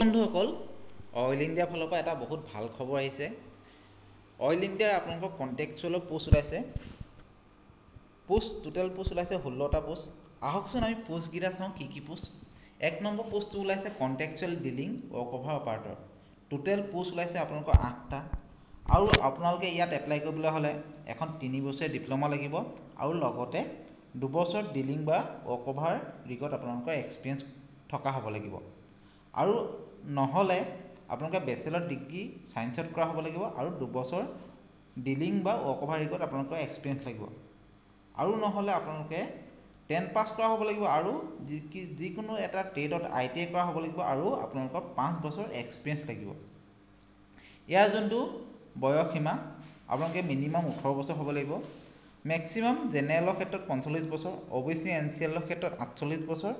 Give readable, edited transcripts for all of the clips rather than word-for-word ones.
বন্ধুসকল, oil India ফালৰ পৰা এটা বহুত ভাল খবৰ আহিছে। অইল ইণ্ডিয়াৰ আপোনালোকৰ কণ্টেক্সুৱেলৰ পোষ্ট ওলাইছে। টোটেল পোষ্ট ওলাইছে 16টা পোষ্ট। আহকচোন আমি পোষ্টকেইটা চাওঁ কি কি পোষ্ট। 1 নম্বৰ পোষ্টটো ওলাইছে contractual dealing work over operator. Total post ওলাইছে আপোনালোকৰ 8টা। আৰু আপোনালোকে ইয়াত এপ্লাই কৰিবলৈ হ'লে এখন 3 বছৰীয়া ডিপ্ল'মা লাগিব আৰু লগতে 2 বছৰ ডিলিং বা ৱৰ্ক অভাৰ ৰিগত আপোনালোকৰ এক্সপিৰিয়েঞ্চ থকা হ'ব লাগিব। আৰু নহ'লে আপোনালোকে বেচেলৰ ডিগ্ৰী ছায়েন্সত কৰা হ'ব লাগিব আৰু 2 বছৰ ডিলিং বা ৱৰ্ক অভাৰ ৰিগত আপোনালোকৰ এক্সপিৰিয়েঞ্চ লাগিব। আৰু নহ'লে আপোনালোকে 10 পাছ কৰা হ'ব লাগিব আৰু যিকোনো এটা ট্ৰেডত ITI কৰা হ'ব লাগিব আৰু আপোনালোকৰ 5 বছৰ এক্সপিৰিয়েঞ্চ লাগিব। ইয়াৰ যোনটো বয়স সীমা আপোনালোকে মিনিমাম 18 বছৰ হ'ব লাগিব। মেক্সিমাম জেনেৰেলৰ ক্ষেত্ৰত 45 বছৰ, OBC NCLৰ ক্ষেত্ৰত 48 বছৰ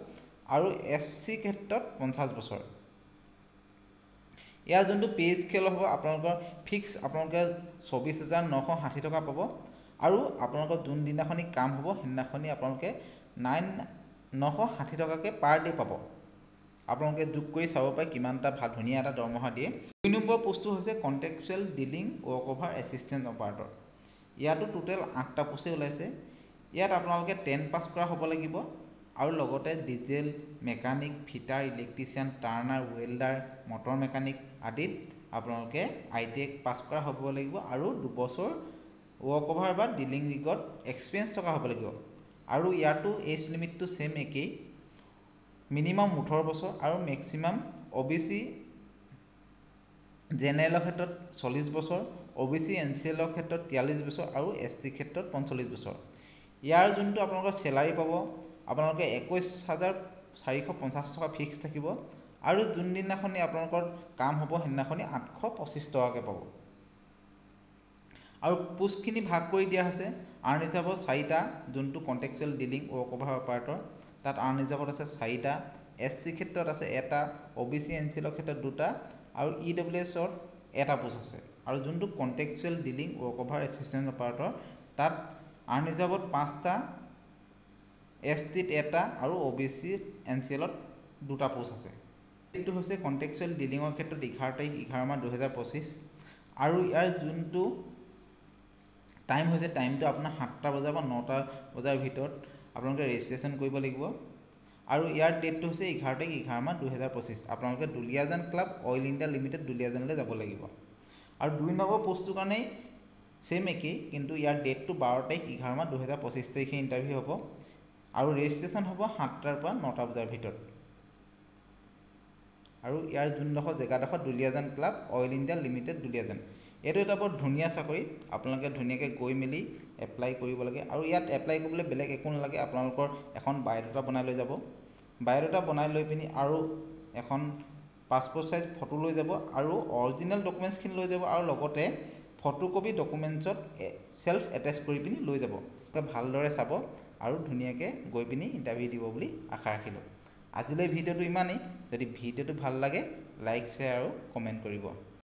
আৰু SC ক্ষেত্ৰত 50 বছৰ। ইয়াৰ যোনটো পে স্কেল হ'ব আপোনালোকৰ ফিক্স আপোনালোকে 24,960 টকা পাব আৰু আপোনালোকৰ যোনদিনাখনি কাম হ'ব সেইদিনাখনি আপোনালোকে 960 টকাকৈ পাৰ ডে পাব। আপোনালোকে যোগ কৰি চাব পাৰে কিমান এটা ভাল ধুনীয়া এটা দৰমহা দিয়ে। 2 নম্বৰ পোষ্টটো হৈছে contractual dealing work over assistant operator. ইয়াতো টোটেল 8টা পোষ্টে ওলাইছে। ইয়াত আপোনালোকে 10 পাছ কৰা হ'ব লাগিব আৰু লগতে diesel mechanic, fitter, electrician, turner, welder, motor mechanic আদিত আপোনালোকে ITI পাছ কৰা হ'ব লাগিব আৰু 2 বছৰ ৱৰ্ক অভাৰ বা ডিলিং ৰিগত এক্সপিৰিয়েঞ্চ থকা হ'ব লাগিব। আৰু ইয়াতো এজ লিমিটটো ছেম একেই, মিনিমাম 18 বছৰ আৰু মেক্সিমাম OBC জেনেৰেলৰ ক্ষেত্ৰত 40 বছৰ, OBC NCLৰ ক্ষেত্ৰত 43 বছৰ আৰু ST ক্ষেত্ৰত 45 বছৰ। ইয়াৰ যোনটো আপোনালোকৰ চেলাৰী পাব আপোনালোকে 21,450 টকা ফিক্স থাকিব আৰু যোনদিনাখনি আপোনালোকৰ কাম হ'ব সেইদিনাখনি 825 টকাকৈ পাব। আৰু পোষ্টখিনি ভাগ কৰি দিয়া হৈছে। আৰ্ন ৰিজাৰ্ভত 4টা, যোনটো contractual dealing work over operator তাত আৰ্ন ৰিজাৰ্ভত আছে 4টা, SC ক্ষেত্ৰত আছে 1টা, OBC NCLৰ ক্ষেত্ৰত 2টা আৰু EWSত 1টা পোষ্ট আছে। আৰু যোনটো contractual dealing work over assistant operator তাত আৰ্ন ৰিজাৰ্ভত 5টা, STত 1টা আৰু OBC NCLত 2টা পোষ্ট আছে। এইটো হৈছে কণ্টেক্সুৱেল ডিলিঙৰ ক্ষেত্ৰত 11 তাৰিখ 11 মাহ 2025 আৰু ইয়াৰ যোনটো টাইম হৈছে টাইমটো আপোনাৰ 7টা বজাৰ পৰা 9টা বজাৰ ভিতৰত আপোনালোকে ৰেজিষ্ট্ৰেশ্যন কৰিব লাগিব। আৰু ইয়াৰ ডেটটো হৈছে 11 তাৰিখ 11 মাহ 2025। আপোনালোকে Duliajan club oil India limited দুলীয়াজানলৈ যাব লাগিব। আৰু 2 নম্বৰ পোষ্টটোৰ কাৰণেই ছেম একেই, কিন্তু ইয়াৰ ডেটটো 12 তাৰিখ 11 মাহ 2025 তাৰিখে ইণ্টাৰভিউ হ'ব আৰু ৰেজিষ্ট্ৰেশ্যন হ'ব 7টাৰ পৰা 9টা বজাৰ ভিতৰত। আৰু ইয়াৰ যোনডোখৰ জেগাডোখৰ Duliajan club oil India limited Duliajan. এইটো এটা বৰ ধুনীয়া চাকৰি, আপোনালোকে ধুনীয়াকৈ গৈ মেলি এপ্লাই কৰিব লাগে। আৰু ইয়াত এপ্লাই কৰিবলৈ বেলেগ একো নালাগে, আপোনালোকৰ এখন বায়'ডাটা বনাই লৈ যাব। বায়'ডাটা বনাই লৈ পিনি আৰু এখন পাছপোৰ্ট চাইজ ফটো লৈ যাব আৰু অৰিজিনেল ডকুমেণ্টছখিনি লৈ যাব আৰু লগতে ফটোকপি ডকুমেণ্টছত চেল্ফ এটেচ কৰি পিনি লৈ যাব। ভালদৰে চাব আৰু ধুনীয়াকৈ গৈ পিনি ইণ্টাৰভিউ দিব বুলি আশা ৰাখিলোঁ। আজিলৈ ভিডিঅ'টো ইমানেই। যদি ভিডিঅ'টো ভাল লাগে লাইক, শ্বেয়াৰ আৰু কমেণ্ট কৰিব।